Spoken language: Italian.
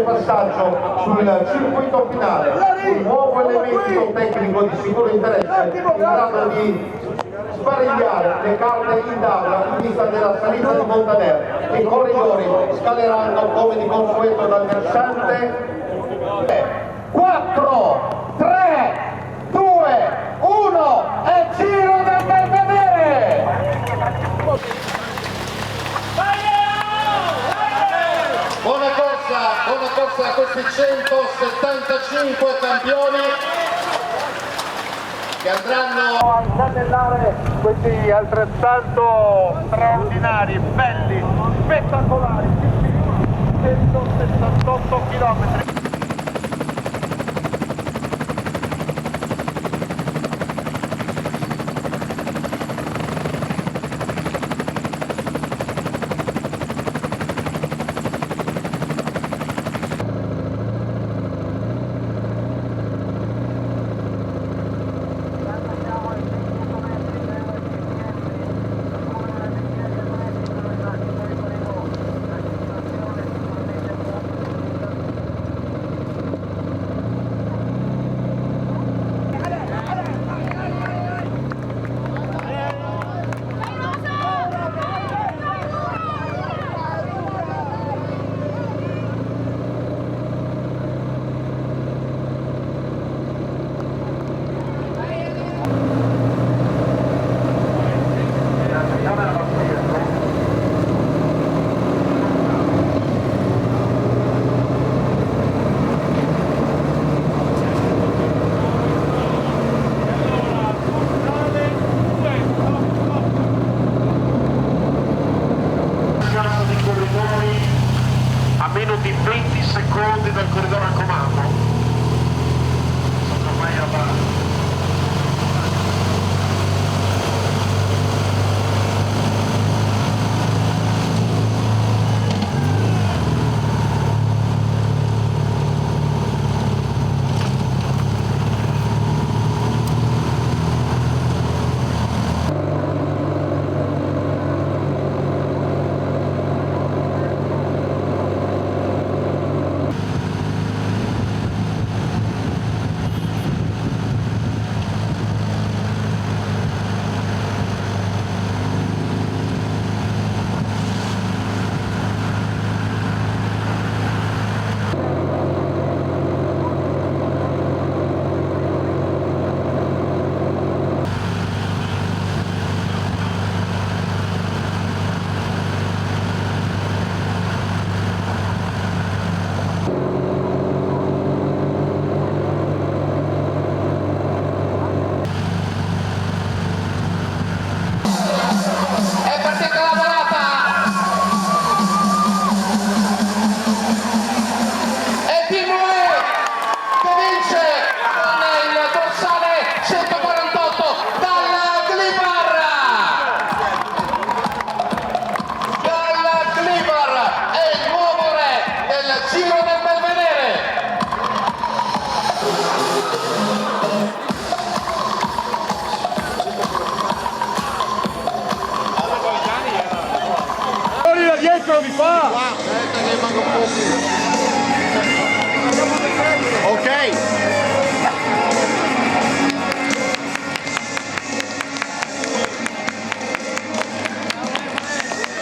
passaggio sul circuito finale, un nuovo elemento tecnico di sicuro interesse in grado di sparigliare le carte in tavola in vista della salita di Montaner. I corridori scaleranno come di consueto dal versante. 4, 3, 2, 1 e giro del Belvedere! Buona corsa a questi 175 campioni che andranno a incannellare questi altrettanto straordinari, belli, spettacolari, 168 km. A meno di 20 secondi dal corridore a comando. Sono ormai avanti. Dietro mi fa! Aspetta che manca un po' più. Ok.